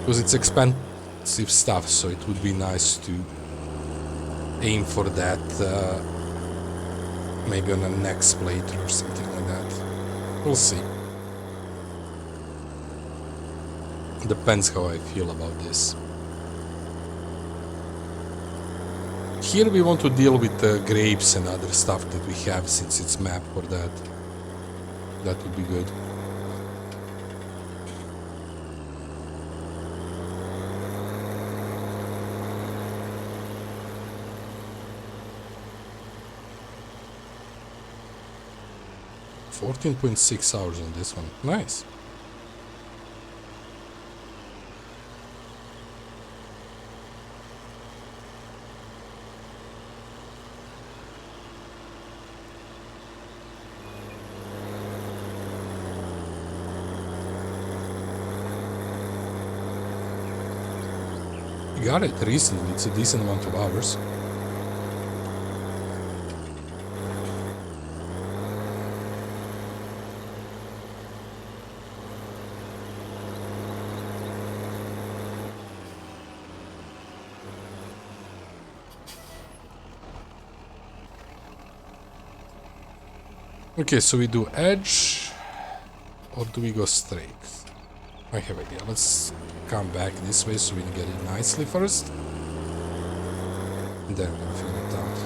Because it's expensive stuff, so it would be nice to aim for that maybe on the next playthrough or something like that. We'll see. Depends how I feel about this. Here we want to deal with grapes and other stuff that we have, since it's mapped for that. That would be good. $14.6 hours on this one. Nice. Got it recently. It's a decent amount of hours. Okay, so we do edge, or do we go straight? I have an idea. Let's come back this way so we can get it nicely first. And then we're gonna figure it out.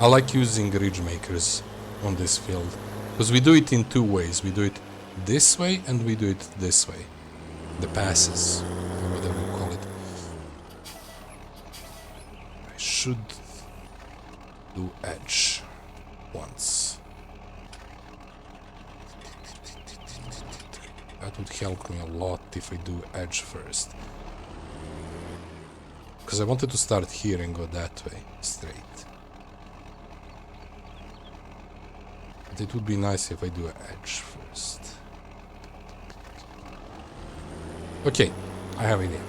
I like using ridge makers on this field, because we do it in two ways. We do it this way and we do it this way. The passes, or whatever you call it. I should do edge once. That would help me a lot if I do edge first. Because I wanted to start here and go that way, straight. But it would be nice if I do edge first. Okay, I have an idea.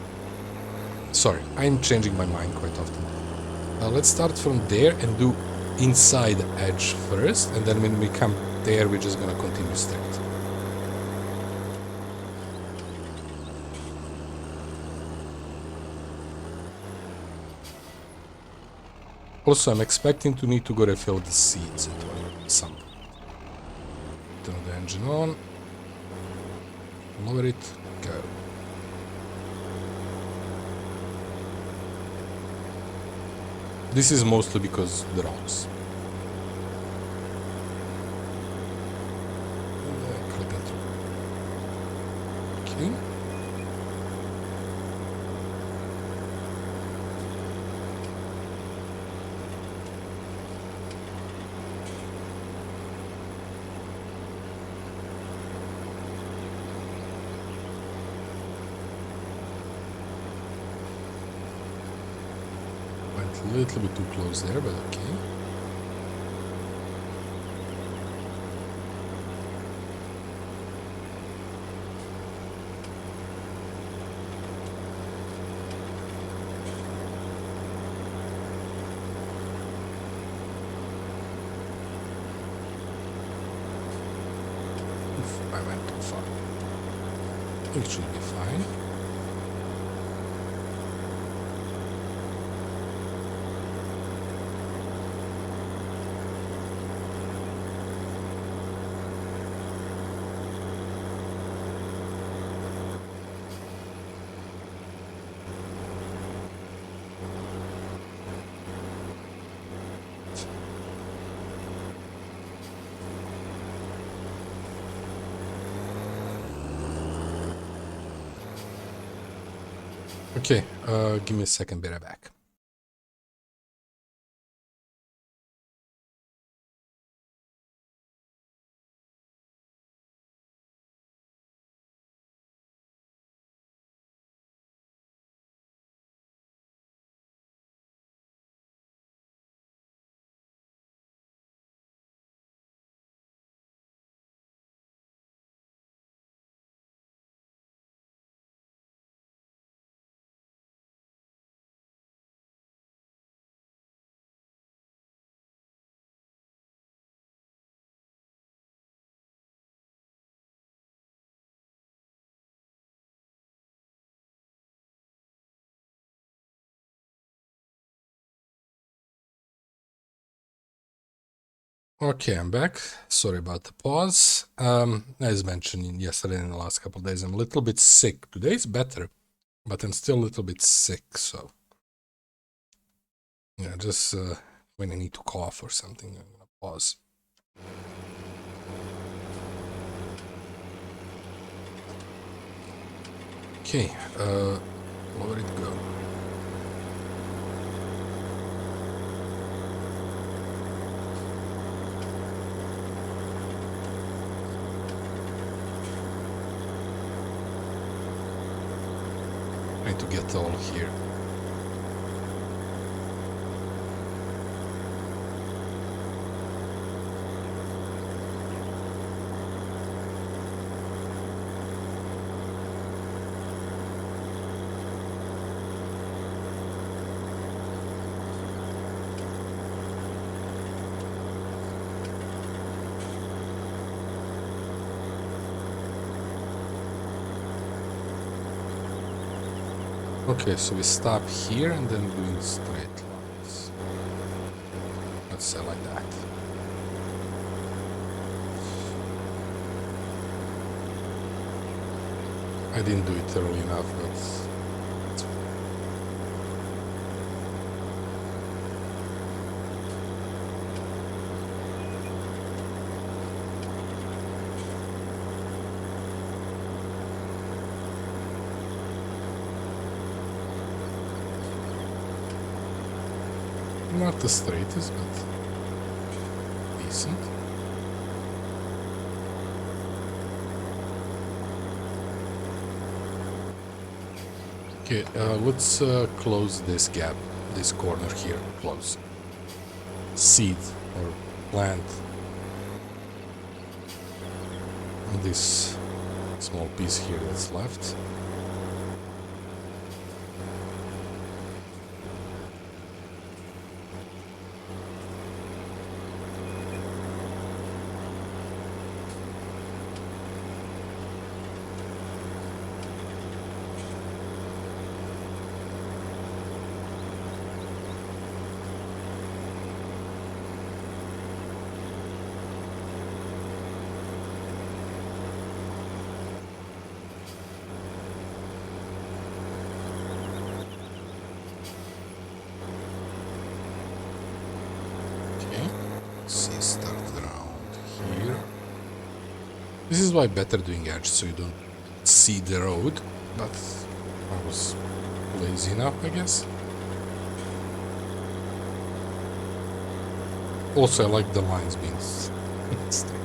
Sorry, I'm changing my mind quite often. Let's start from there and do inside edge first, and then when we come there, we're just gonna continue straight. Also, I'm expecting to need to go refill the seeds at some point. Turn the engine on. Lower it. Go. This is mostly because the rocks. Okay. A little bit too close there, but okay. Oof, I went too far. It should be fine. Okay, give me a second, be right back. Okay, I'm back. Sorry about the pause. As mentioned yesterday in the last couple of days, I'm a little bit sick. Today's better, but I'm still a little bit sick, so yeah, just when I need to cough or something, I'm gonna pause. Okay, where it go? Trying to get all here. Okay, so we stop here and then doing straight lines. Let's say like that. I didn't do it early enough, but it's fine. Not the straightest, but decent. Okay, let's close this gap, this corner here, close. Seed or plant this small piece here that's left. This is why better doing edge, so you don't see the road, but I was lazy enough, I guess. Also, I like the lines being straight.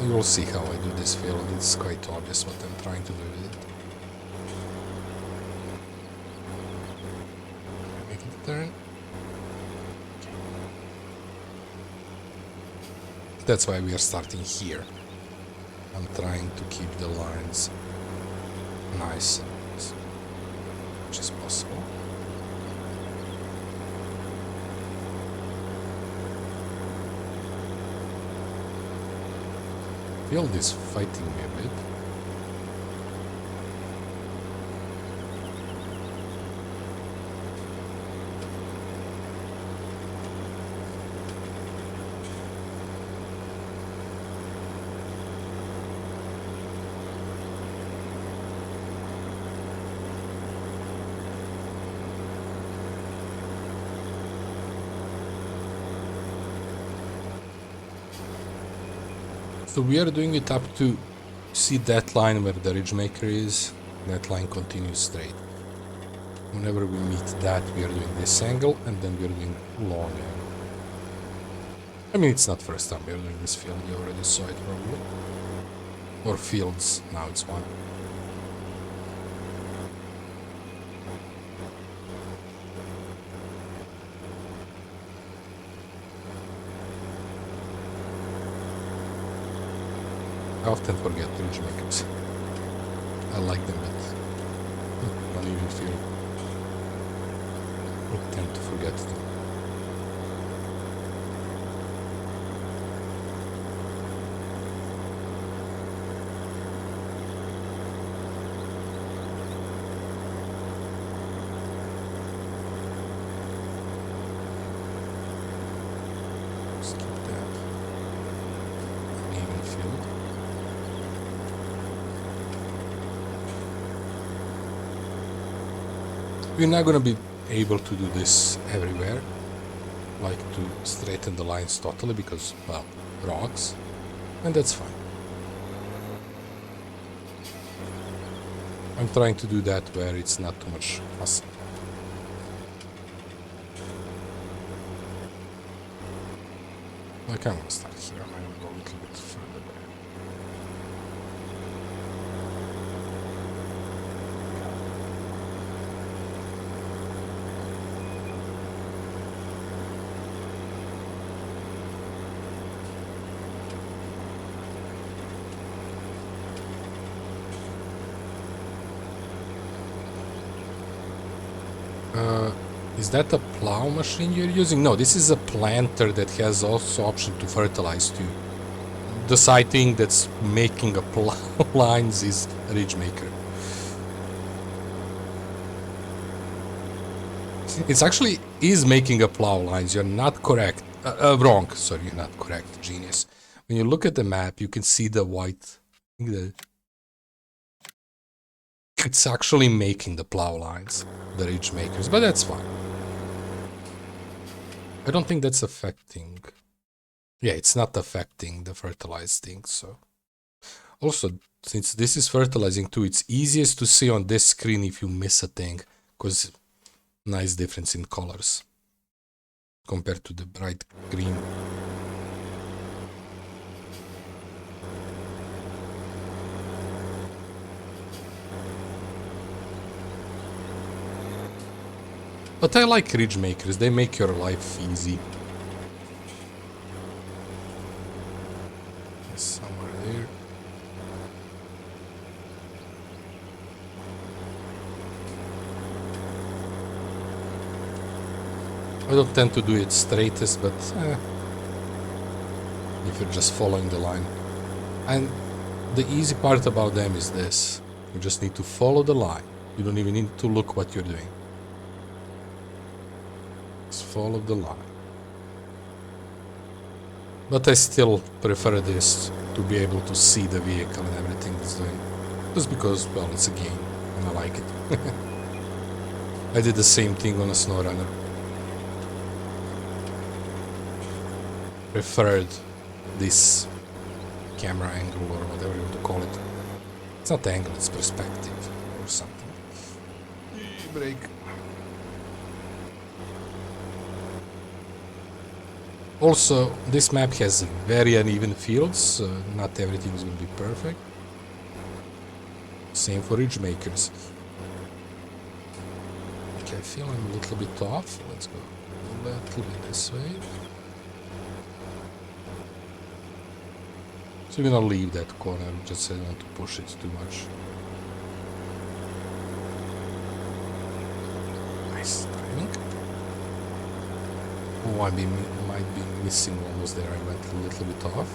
You will see how I do this field. It's quite obvious what I'm trying to do with it. Making the turn. That's why we are starting here. I'm trying to keep the lines nice as much as possible. Field is fighting me a bit. So we are doing it up to see that line where the ridge maker is. That line continues straight. Whenever we meet that, we are doing this angle, and then we are doing long angle. I mean, it's not first time we are doing this field. You already saw it probably. Or fields. Now it's one. I often forget ridge makers. I like them, but not even feel. I tend to forget them. We're not gonna be able to do this everywhere, like to straighten the lines totally because, well, rocks, and that's fine. I'm trying to do that where it's not too much hassle. Like I'm gonna start here, I'm gonna go a little bit further there. Is that a plow machine you're using? No, this is a planter that has also option to fertilize too. The sighting that's making a plow lines is a ridge maker. It's actually is making a plow lines. You're not correct. Wrong. Sorry, you're not correct, genius. When you look at the map, you can see the white. It's actually making the plow lines, the ridge makers, but that's fine. I don't think that's affecting. Yeah, it's not affecting the fertilized thing, so. Also, since this is fertilizing too, it's easiest to see on this screen if you miss a thing, because nice difference in colors compared to the bright green. But I like ridge makers, they make your life easy. Somewhere there. I don't tend to do it straightest, but if you're just following the line. And the easy part about them is this. You just need to follow the line. You don't even need to look what you're doing. Just follow the line. But I still prefer this to be able to see the vehicle and everything it's doing. Just because, well, it's a game and I like it. I did the same thing on a SnowRunner. Preferred this camera angle or whatever you want to call it. It's not angle, it's perspective or something. Brake. Also, this map has very uneven fields, not everything is going to be perfect. Same for ridge makers. Okay, I feel I'm a little bit off. Let's go a little bit this way. So we're gonna leave that corner, just I don't want to push it too much. Nice timing. Oh, I might be missing almost there. I went a little bit off.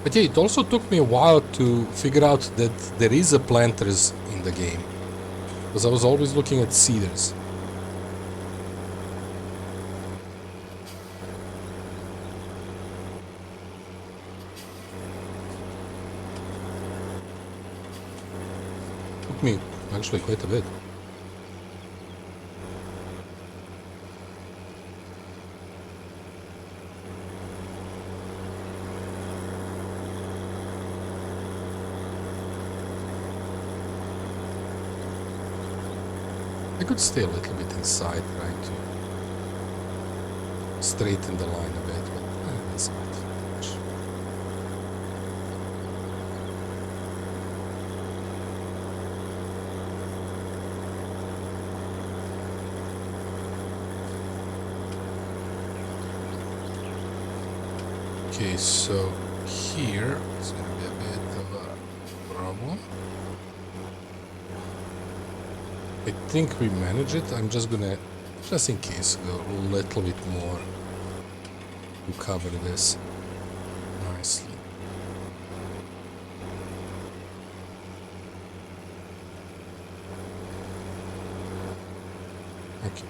But yeah, it also took me a while to figure out that there is a planters in the game. Because I was always looking at cedars. Took me actually quite a bit. I could stay a little bit inside, trying to straighten the line a bit, but that's not much. Okay, so here it's gonna be a bit of a problem. I think we manage it. I'm just gonna, just in case, go a little bit more to cover this nicely. Okay.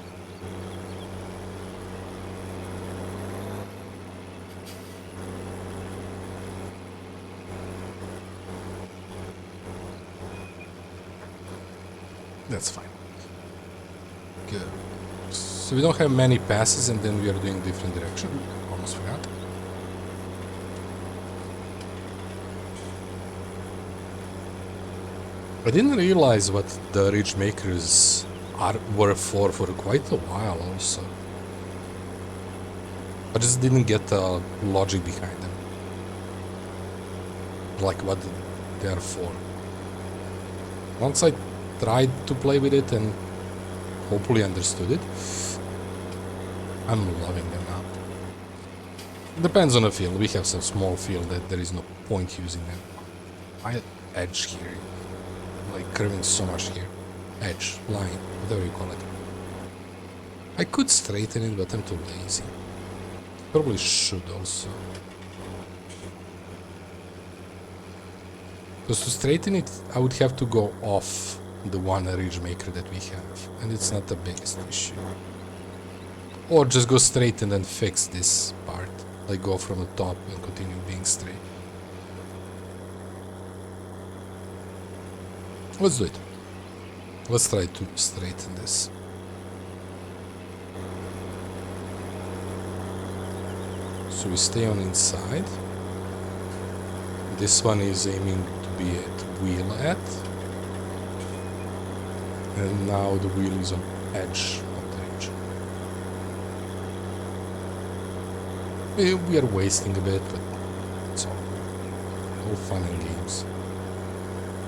That's fine. Good. So we don't have many passes and then we are doing different direction. Almost forgot. I didn't realize what the ridge makers were for quite a while also. I just didn't get the logic behind them. Like what they are for. Once I tried to play with it and hopefully understood it, I'm loving them now. Depends on the field. We have some small field that there is no point using them. I edge here, like curving so much here. Edge, line, whatever you call it. I could straighten it, but I'm too lazy. Probably should also. Because to straighten it, I would have to go off the one ridge maker that we have, and it's not the biggest issue. Or just go straight and then fix this part, like go from the top and continue being straight. Let's do it. Let's try to straighten this. So we stay on inside. This one is aiming to be at wheel at. And now the wheel is on edge of the ridge. We are wasting a bit, but it's all fun and games.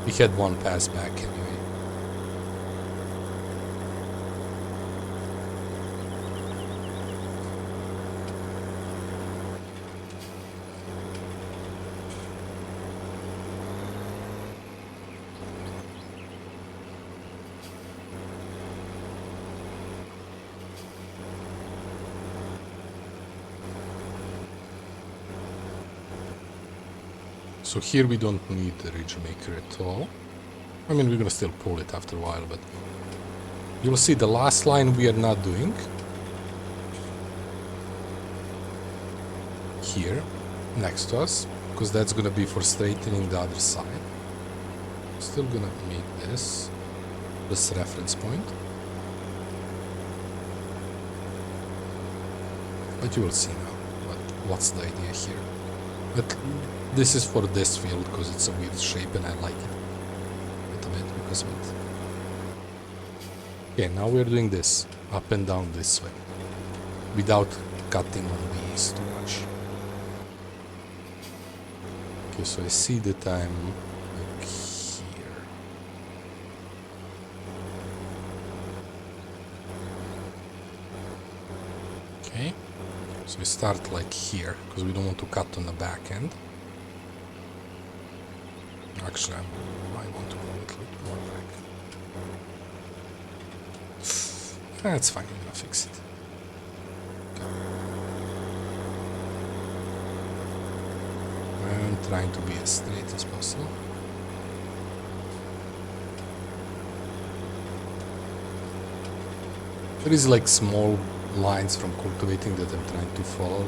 We had one pass back anyway. So here we don't need the ridge maker at all. I mean, we're gonna still pull it after a while, but you'll see the last line we are not doing. Here, next to us, because that's gonna be for straightening the other side. Still gonna make this reference point. But you will see now what's the idea here. But this is for this field because it's a weird shape and I like it a bit because of it. Okay, now we're doing this up and down this way without cutting on these too much. Okay, so I see that I'm like here. Okay, so we start like here because we don't want to cut on the back end. Actually, I want to go a little bit more back. That's fine, I'm gonna fix it. Okay. I'm trying to be as straight as possible. There is like small lines from cultivating that I'm trying to follow.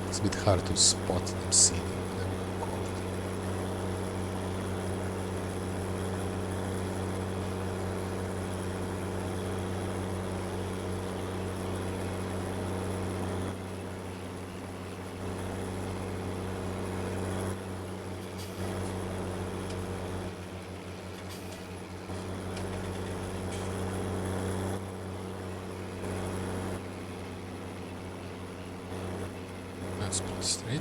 It's a bit hard to spot them, see them. Let's put it straight.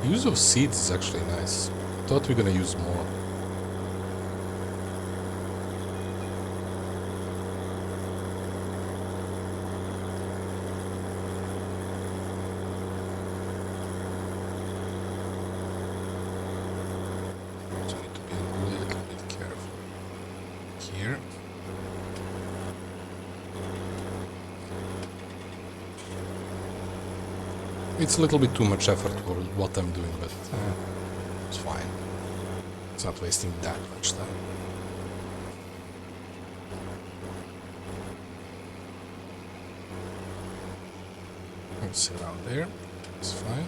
Use of seeds is actually nice. Thought we're gonna use more. So I need to be a little bit careful here. It's a little bit too much effort for what I'm doing, but it's fine. It's not wasting that much time. Let's sit around there. It's fine.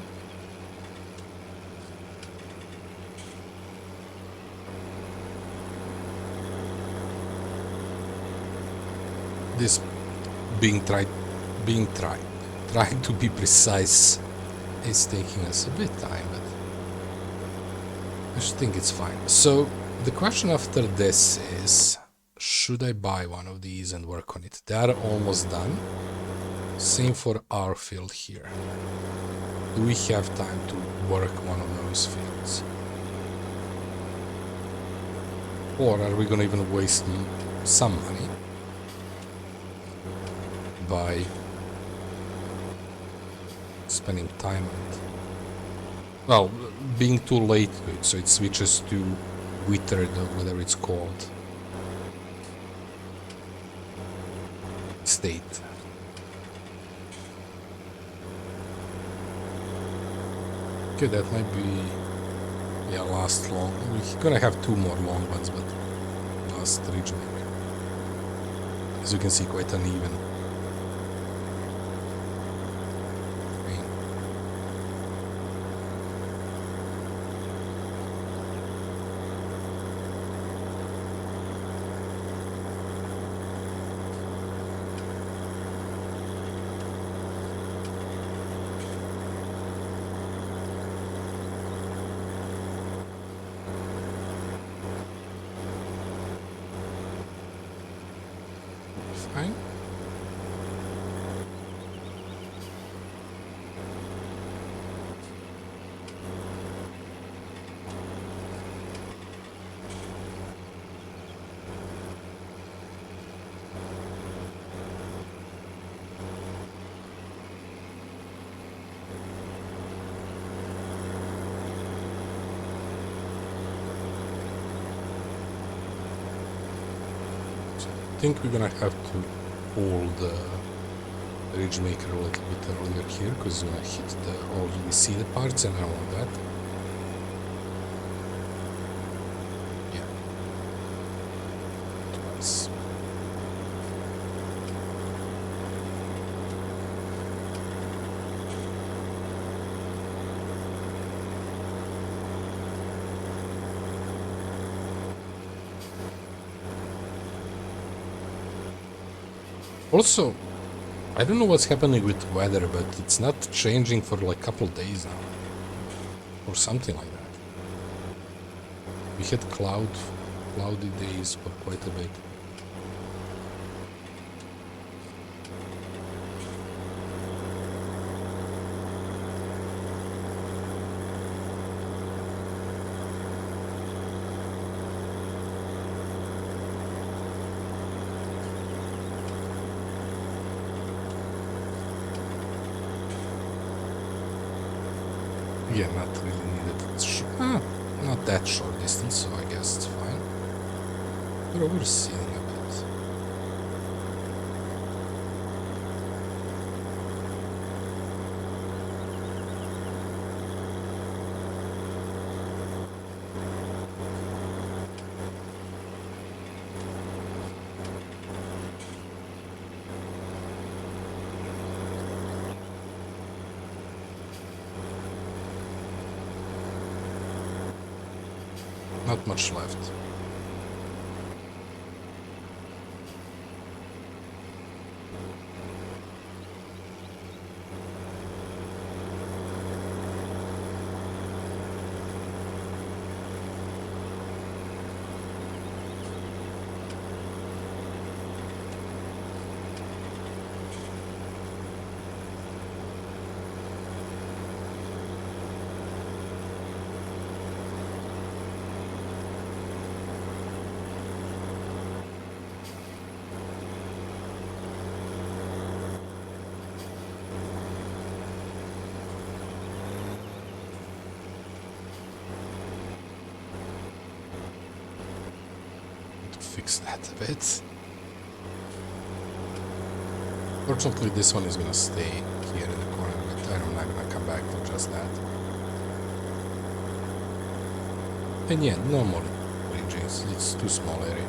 This trying to be precise is taking us a bit time, but I should think it's fine. So the question after this is, should I buy one of these and work on it? They are almost done. Same for our field here. Do we have time to work one of those fields? Or are we gonna even waste some money by spending time on it? Well, being too late to it, so it switches to withered or whatever it's called state. Okay, that might be, yeah, last long. We're gonna have two more long ones, but last region, as you can see, quite uneven. Fine. I think we're gonna have to pull the ridge maker a little bit earlier here, because we're gonna hit the already seeded parts, and I don't want that. Yeah. Twice. Also, I don't know what's happening with weather, but it's not changing for like a couple days now. Or something like that. We had cloudy days for quite a bit. Yeah, not really needed. Not that short distance, so I guess it's fine. We're overseeing a bit. Not much left. Fix that a bit. Fortunately, this one is gonna stay here in the corner with I'm not gonna come back to just that. And yeah, no more bridges, it's too small area.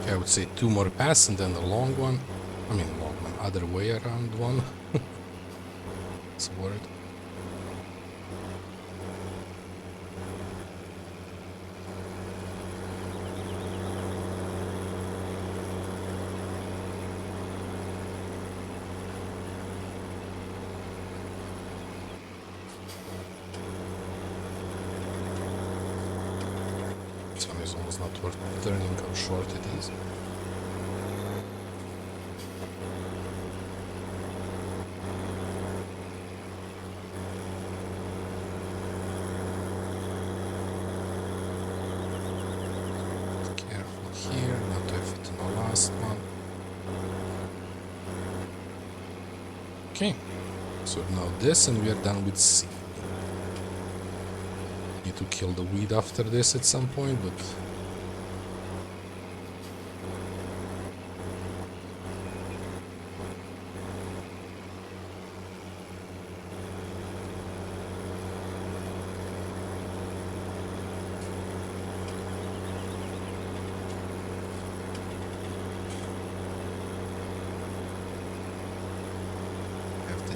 I would say 2 more pass and then the long one. I mean long one, other way around one. It's a word. This one is almost not worth turning how short it is. Here, not to have it in the last one. Okay, so now this and we are done with C. Need to kill the weed after this at some point, but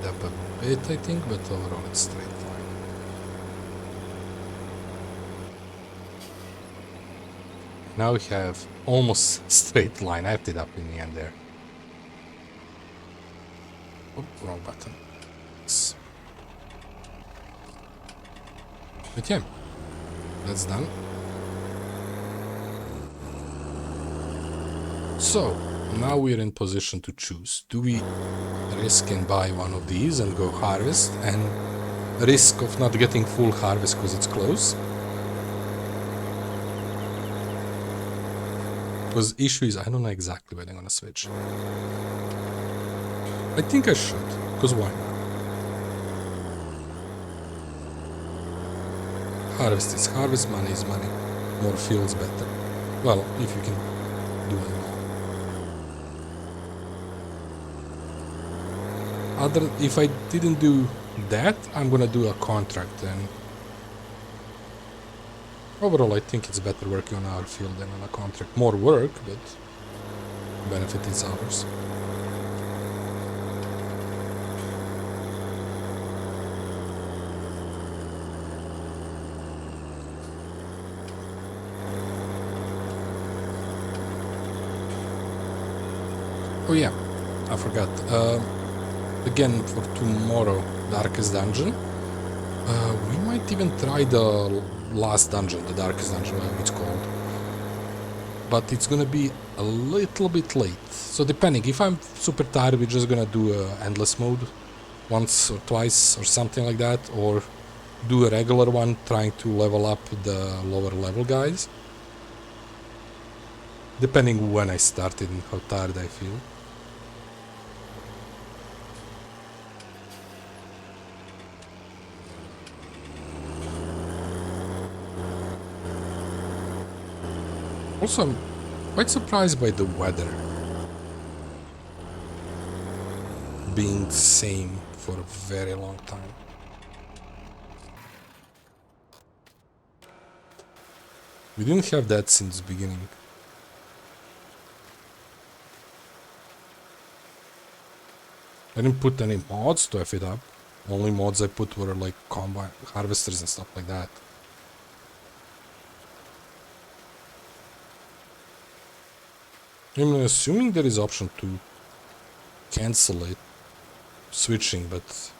up a bit, I think, but overall it's straight line. Now we have almost straight line. I have it up in the end there. Oh, wrong button. But yeah, that's done. So now we're in position to choose. Do we risk and buy one of these and go harvest and risk of not getting full harvest because it's close? Because issue is I don't know exactly when I'm gonna switch. I think I should, because why not? Harvest is harvest, money is money. More fields better. Well, if you can do it all. If I didn't do that, I'm gonna do a contract and overall I think it's better working on our field than on a contract. More work, but benefit is ours. Oh yeah, I forgot. Again, for tomorrow, Darkest Dungeon. We might even try the last dungeon, the Darkest Dungeon, whatever it's called. But it's gonna be a little bit late. So depending, if I'm super tired, we're just gonna do a endless mode once or twice or something like that, or do a regular one trying to level up the lower level guys. Depending when I started and how tired I feel. Also, I'm quite surprised by the weather being the same for a very long time. We didn't have that since the beginning. I didn't put any mods to F it up. Only mods I put were like combine harvesters and stuff like that. I'm assuming there is option to cancel it, switching, but